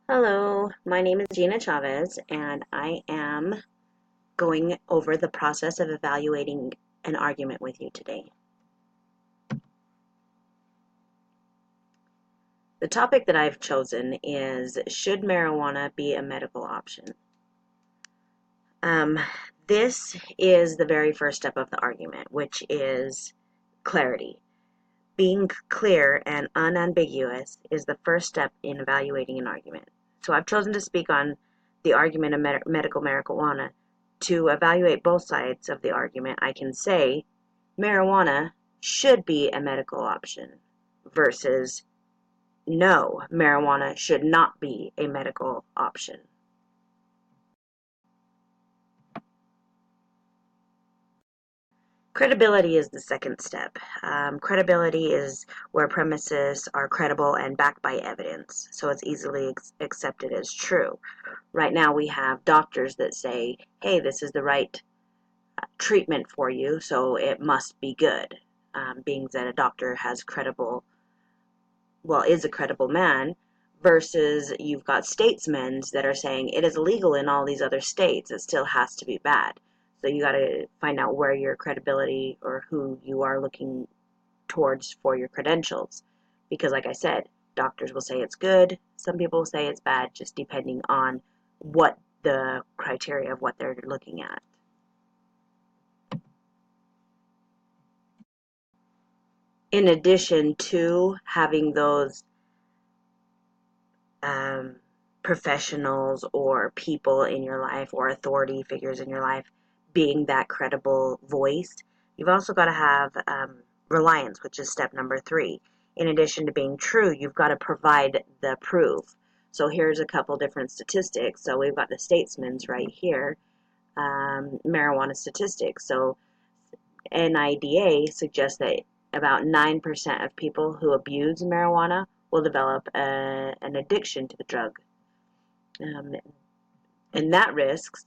Hello, my name is Jena Chavez, and I am going over the process of evaluating an argument with you today. The topic that I've chosen is, should marijuana be a medical option? Um, this is the very first step of the argument, which is clarity. Being clear and unambiguous is the first step in evaluating an argument. So I've chosen to speak on the argument of medical marijuana. To evaluate both sides of the argument, I can say marijuana should be a medical option versus no, marijuana should not be a medical option. Credibility is the second step. Credibility is where premises are credible and backed by evidence, so it's easily accepted as true. Right now we have doctors that say, hey, this is the right treatment for you, so it must be good. Being that a doctor is a credible man, versus you've got statesmen that are saying it is illegal in all these other states, it still has to be bad. So you got to find out where your credibility or who you are looking towards for your credentials. Because like I said, doctors will say it's good, some people will say it's bad, just depending on what the criteria of what they're looking at. In addition to having those professionals or people in your life or authority figures in your life being that credible voice, you've also got to have reliance, which is step number 3. In addition to being true, you've got to provide the proof. So here's a couple different statistics. So we've got the statesman's right here, marijuana statistics. So NIDA suggests that about 9% of people who abuse marijuana will develop an addiction to the drug. And that risks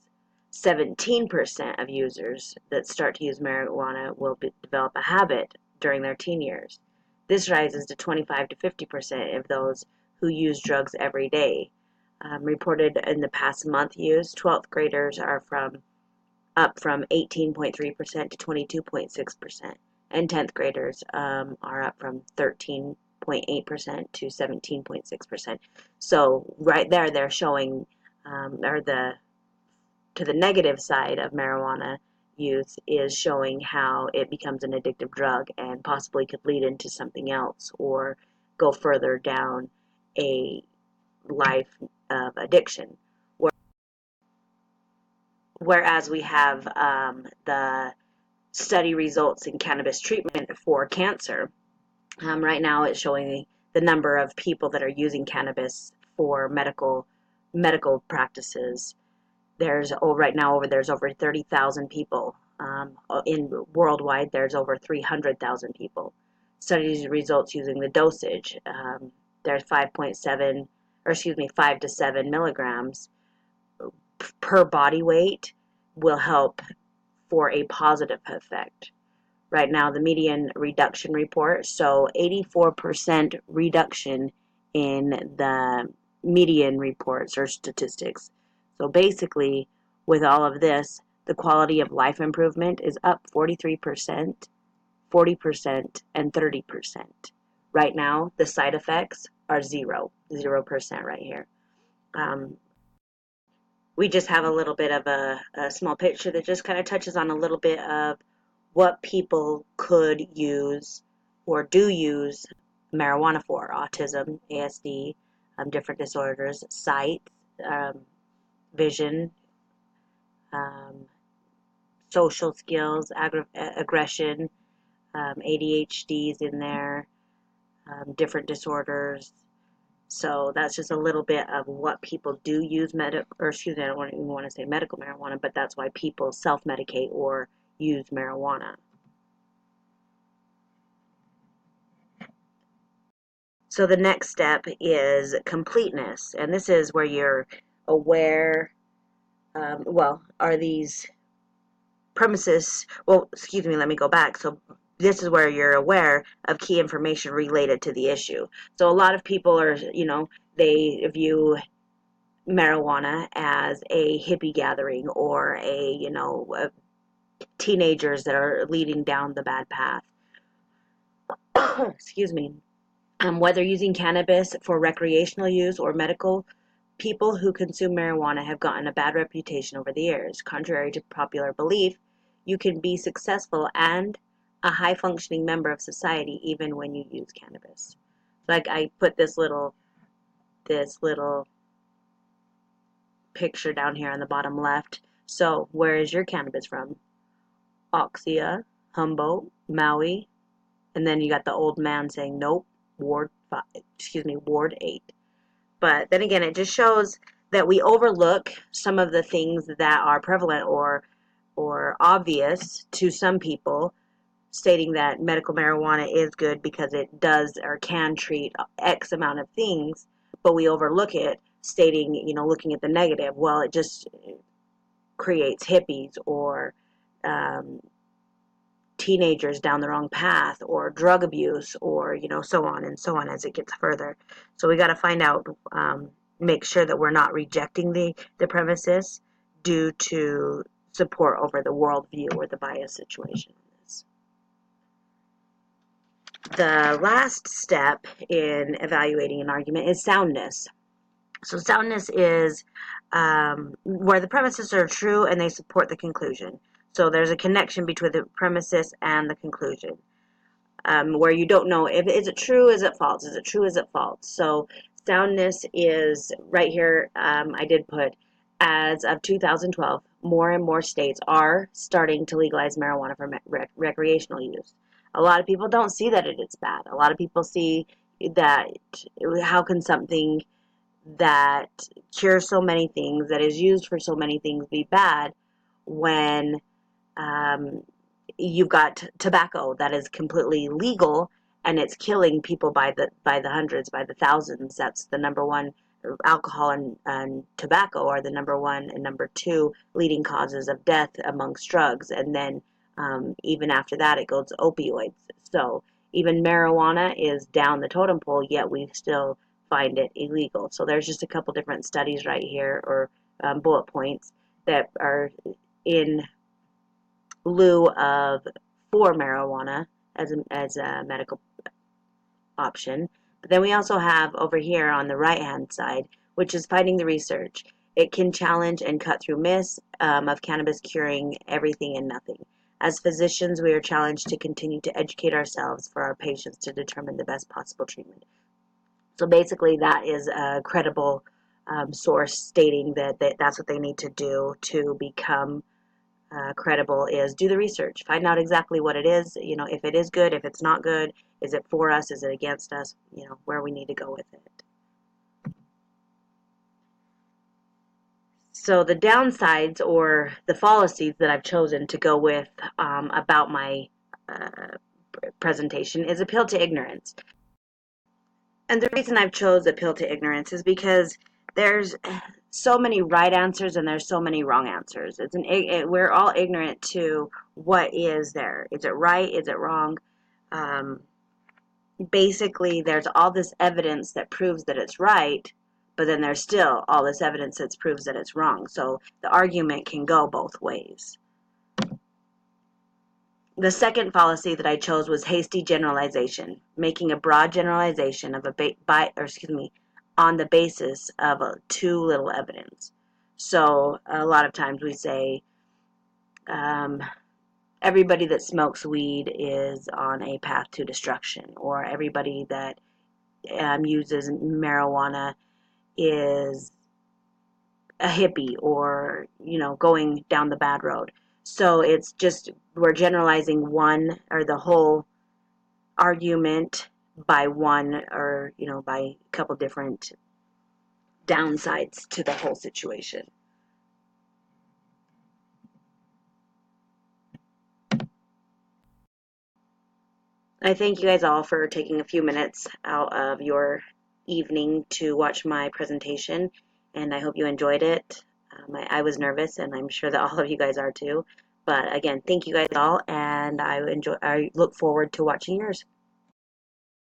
17% of users that start to use marijuana will develop a habit during their teen years. This rises to 25 to 50% of those who use drugs every day. Reported in the past month use, 12th graders are up from 18.3% to 22.6%, and 10th graders are up from 13.8% to 17.6%. So right there, they're showing, to the negative side of marijuana use is showing how it becomes an addictive drug and possibly could lead into something else or go further down a life of addiction. Whereas we have the study results in cannabis treatment for cancer. Right now it's showing the number of people that are using cannabis for medical practices. There's over 30,000 people. In worldwide, there's over 300,000 people. Studies results using the dosage. There's 5 to 7 milligrams per body weight will help for a positive effect. Right now, the median reduction report, so 84% reduction in the median reports or statistics. So basically, with all of this, the quality of life improvement is up 43%, 40%, and 30%. Right now, the side effects are 0% right here. We just have a little bit of a small picture that just kind of touches on a little bit of what people could use or do use marijuana for: autism, ASD, different disorders, sight, vision, social skills, aggression, ADHD's in there, different disorders. So that's just a little bit of what people do use I don't even want to say medical marijuana, but that's why people self-medicate or use marijuana. So the next step is completeness, and this is where you're aware, are these premises, let me go back. So this is where you're aware of key information related to the issue. So a lot of people are, they view marijuana as a hippie gathering or teenagers that are leading down the bad path. Excuse me. Whether using cannabis for recreational use or medical, people who consume marijuana have gotten a bad reputation over the years. Contrary to popular belief, you can be successful and a high functioning member of society even when you use cannabis. Like I put this little picture down here on the bottom left. So where is your cannabis from? Oxia, Humboldt, Maui, and then you got the old man saying nope, Ward 8. But then again, it just shows that we overlook some of the things that are prevalent or obvious to some people, stating that medical marijuana is good because it does or can treat X amount of things, but we overlook it, stating, looking at the negative. Well, it just creates hippies or um, teenagers down the wrong path or drug abuse or so on and so on as it gets further. So we got to find out, make sure that we're not rejecting the premises due to support over the worldview or the bias situation. The last step in evaluating an argument is soundness. So soundness is where the premises are true and they support the conclusion. So there's a connection between the premises and the conclusion, where you don't know if is it true, is it false, is it true, is it false. So soundness is right here. I did put, as of 2012, more and more states are starting to legalize marijuana for recreational use. A lot of people don't see that it is bad. A lot of people see that how can something that cures so many things, that is used for so many things, be bad when um, you've got tobacco that is completely legal and it's killing people by the hundreds, by the thousands. That's the number one. Alcohol and tobacco are the number one and number two leading causes of death amongst drugs, and then even after that it goes opioids. So even marijuana is down the totem pole, yet we still find it illegal. So there's just a couple different studies right here, or bullet points that are in lieu of for marijuana as a medical option. But then we also have over here on the right hand side, which is fighting the research. It can challenge and cut through myths of cannabis curing everything and nothing. As physicians, we are challenged to continue to educate ourselves for our patients to determine the best possible treatment. So basically that is a credible source stating that that's what they need to do to become credible, is do the research, find out exactly what it is, if it is good, if it's not good, is it for us, is it against us, where we need to go with it. So the downsides or the fallacies that I've chosen to go with about my presentation is appeal to ignorance. And the reason I've chose appeal to ignorance is because there's so many right answers and there's so many wrong answers. We're all ignorant to what is there. Is it right? Is it wrong? Basically, there's all this evidence that proves that it's right, but then there's still all this evidence that proves that it's wrong. So the argument can go both ways. The second fallacy that I chose was hasty generalization, making a broad generalization of on the basis of too little evidence. So a lot of times we say everybody that smokes weed is on a path to destruction, or everybody that uses marijuana is a hippie, or going down the bad road. So it's just, we're generalizing one or the whole argument by one, or by a couple different downsides to the whole situation. I thank you guys all for taking a few minutes out of your evening to watch my presentation, and I hope you enjoyed it. I was nervous, and I'm sure that all of you guys are too. But again, thank you guys all, and I look forward to watching yours.